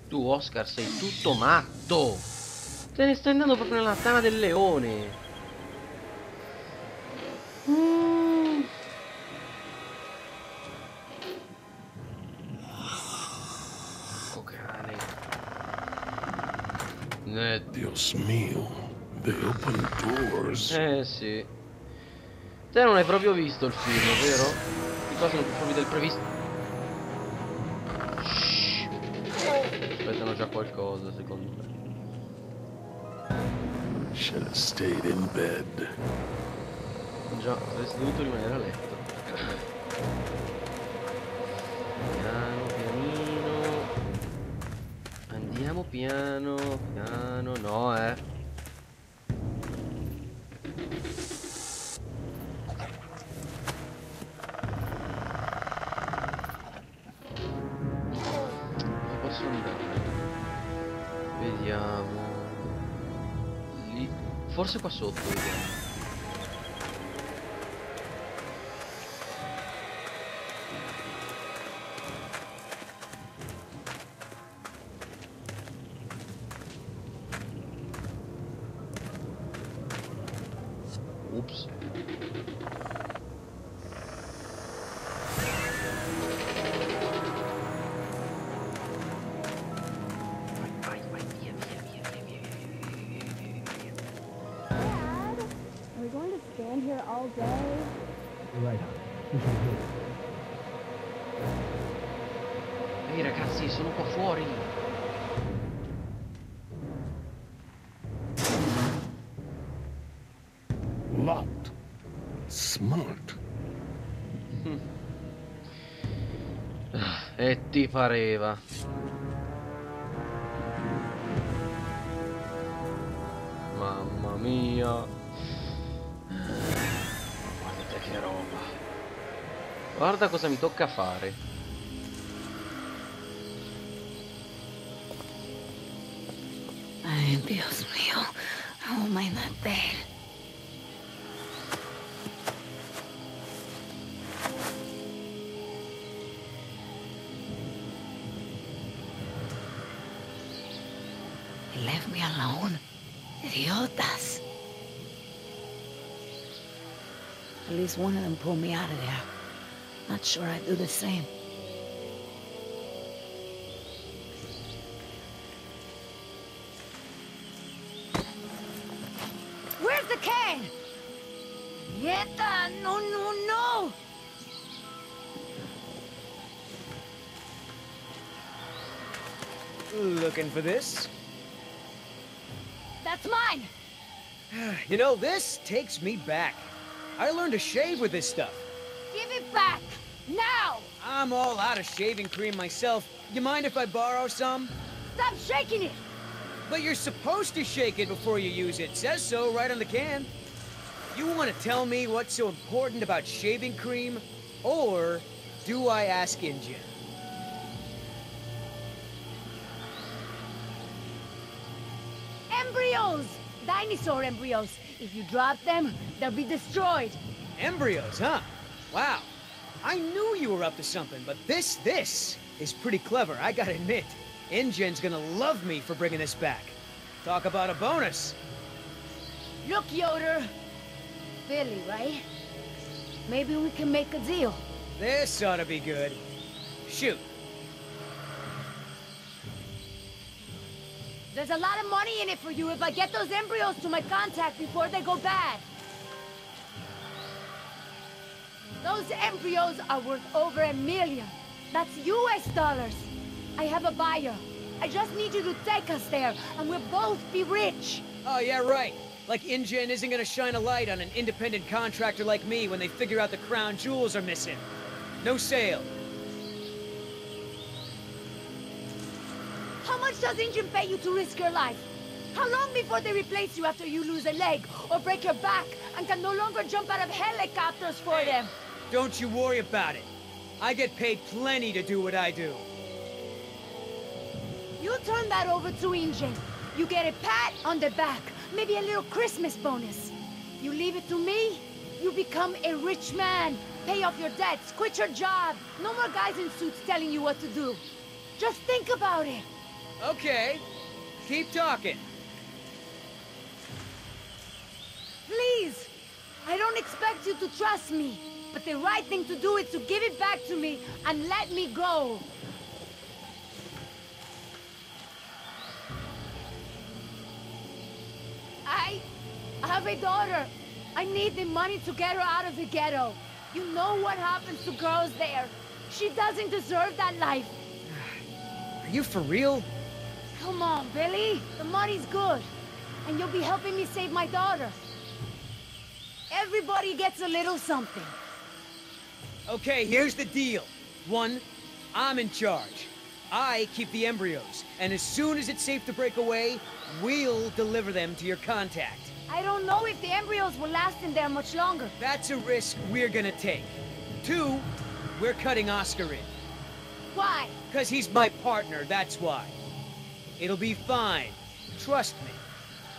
Tu, Oscar, sei tutto matto. Te ne stai andando proprio nella tana del leone. Mm. Oh, cane. Dios mio, they open doors. Sì. Te non hai proprio visto il film, vero? Di qua sono più furbi del previsto. Shh. Aspettano già qualcosa, secondo me. Should have stayed in bed. Già, saresti dovuto rimanere a letto. Piano, pianino. Andiamo piano, piano. No, Dove posso andare? Vediamo. Lì. Forse qua sotto, vediamo. Ups. Vai, vai, via, via, via, via, via, via, via, via. Dad, are we going to stand here all day? You're right, we should do it. Ehi ragazzi, sono qua fuori. Locked. Smart. E ti pareva. Mamma mia. Guardate che roba. Guarda cosa mi tocca fare. Ay, Dios mío. How am I not dead? They left me alone. Idiotas. At least one of them pulled me out of there. Not sure I'd do the same. Where's the can? Nieta, no, no, no! Looking for this? That's mine! You know, this takes me back. I learned to shave with this stuff. Give it back! Now! I'm all out of shaving cream myself. You mind if I borrow some? Stop shaking it! But you're supposed to shake it before you use it. Says so right on the can. You want to tell me what's so important about shaving cream? Or do I ask Injun? Embryos! Dinosaur embryos. If you drop them, they'll be destroyed. Embryos, huh? Wow. I knew you were up to something, but this is pretty clever, I gotta admit. Injun's gonna love me for bringing this back. Talk about a bonus. Look, Yoder. Billy, right? Maybe we can make a deal. This ought to be good. Shoot. There's a lot of money in it for you if I get those embryos to my contact before they go bad. Those embryos are worth over $1 million. That's US dollars. I have a buyer. I just need you to take us there, and we'll both be rich. Oh, yeah, right. Like InGen isn't gonna shine a light on an independent contractor like me when they figure out the crown jewels are missing. No sale. How much does InGen pay you to risk your life? How long before they replace you after you lose a leg or break your back and can no longer jump out of helicopters for them? Don't you worry about it. I get paid plenty to do what I do. You turn that over to InGen. You get a pat on the back, maybe a little Christmas bonus. You leave it to me, you become a rich man. Pay off your debts, quit your job. No more guys in suits telling you what to do. Just think about it. Okay. Keep talking. Please! I don't expect you to trust me, but the right thing to do is to give it back to me and let me go. I have a daughter. I need the money to get her out of the ghetto. You know what happens to girls there. She doesn't deserve that life. Are you for real? Come on, Billy. The money's good. And you'll be helping me save my daughter. Everybody gets a little something. Okay, here's the deal. 1, I'm in charge. I keep the embryos, and as soon as it's safe to break away, we'll deliver them to your contact. I don't know if the embryos will last in there much longer. That's a risk we're gonna take. 2, we're cutting Oscar in. Why? 'Cause he's my partner, that's why. It'll be fine. Trust me.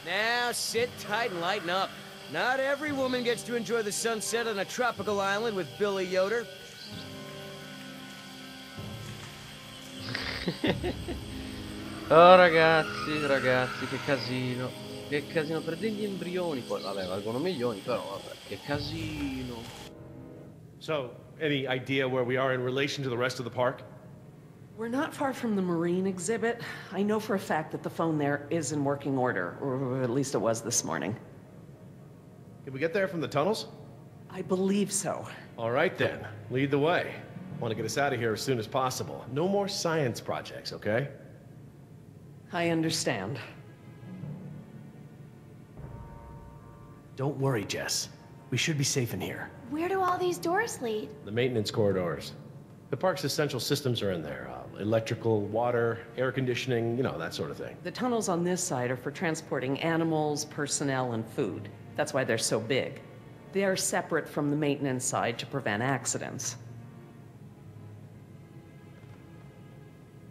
Now sit tight and lighten up. Not every woman gets to enjoy the sunset on a tropical island with Billy Yoder. Oh ragazzi, ragazzi, che casino. Che casino per degli embrioni. Poi vabbè, valgono milioni, però vabbè, che casino. So, any idea where we are in relation to the rest of the park? We're not far from the marine exhibit. I know for a fact that the phone there is in working order, or at least it was this morning. Can we get there from the tunnels? I believe so. All right then, lead the way. Want to get us out of here as soon as possible. No more science projects, okay? I understand. Don't worry, Jess. We should be safe in here. Where do all these doors lead? The maintenance corridors. The park's essential systems are in there. Electrical, water, air conditioning, you know, that sort of thing. The tunnels on this side are for transporting animals, personnel, and food. That's why they're so big. They are separate from the maintenance side to prevent accidents.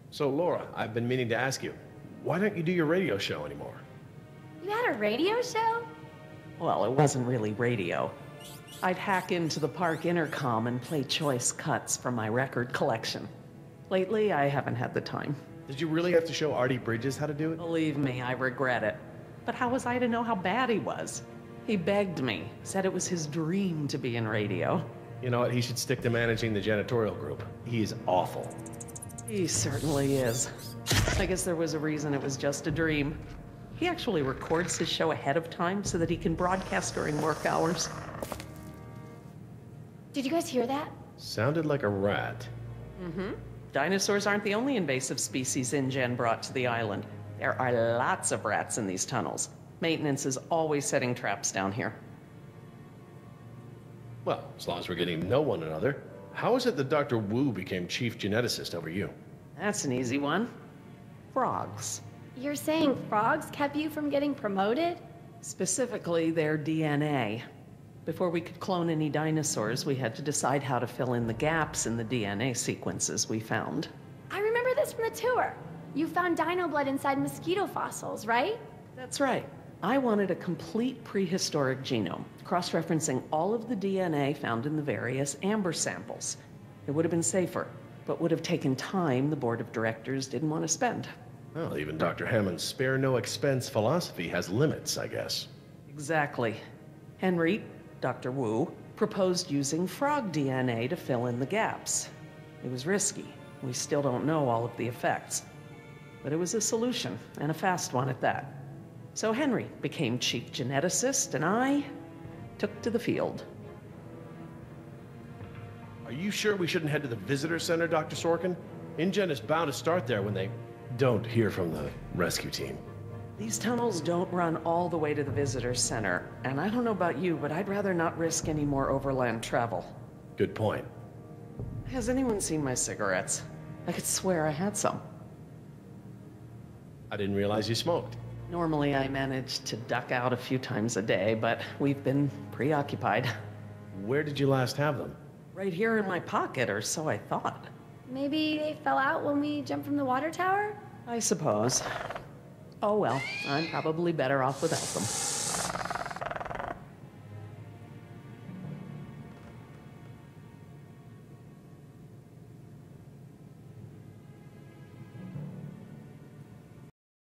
So, Laura, I've been meaning to ask you, why don't you do your radio show anymore? You had a radio show? Well, it wasn't really radio. I'd hack into the park intercom and play choice cuts from my record collection. Lately, I haven't had the time. Did you really have to show Artie Bridges how to do it? Believe me, I regret it. But how was I to know how bad he was? He begged me, said it was his dream to be in radio. You know what, he should stick to managing the janitorial group. He is awful. He certainly is. I guess there was a reason it was just a dream. He actually records his show ahead of time so that he can broadcast during work hours. Did you guys hear that? Sounded like a rat. Mm-hmm. Dinosaurs aren't the only invasive species InGen brought to the island. There are lots of rats in these tunnels. Maintenance is always setting traps down here. Well, as long as we're getting to know one another, how is it that Dr. Wu became chief geneticist over you? That's an easy one. Frogs. You're saying frogs kept you from getting promoted? Specifically, their DNA. Before we could clone any dinosaurs, we had to decide how to fill in the gaps in the DNA sequences we found. I remember this from the tour. You found dino blood inside mosquito fossils, right? That's right. I wanted a complete prehistoric genome, cross-referencing all of the DNA found in the various amber samples. It would have been safer, but would have taken time the board of directors didn't want to spend. Well, even Dr. Hammond's spare no expense philosophy has limits, I guess. Exactly. Henry, Dr. Wu, proposed using frog DNA to fill in the gaps. It was risky. We still don't know all of the effects. But it was a solution, and a fast one at that. So Henry became chief geneticist, and I took to the field. Are you sure we shouldn't head to the visitor center, Dr. Sorkin? InGen is bound to start there when they don't hear from the rescue team. These tunnels don't run all the way to the visitor center, and I don't know about you, but I'd rather not risk any more overland travel. Good point. Has anyone seen my cigarettes? I could swear I had some. I didn't realize you smoked. Normally I manage to duck out a few times a day, but we've been preoccupied. Where did you last have them? Right here in my pocket, or so I thought. Maybe they fell out when we jumped from the water tower? I suppose. Oh well, I'm probably better off without them.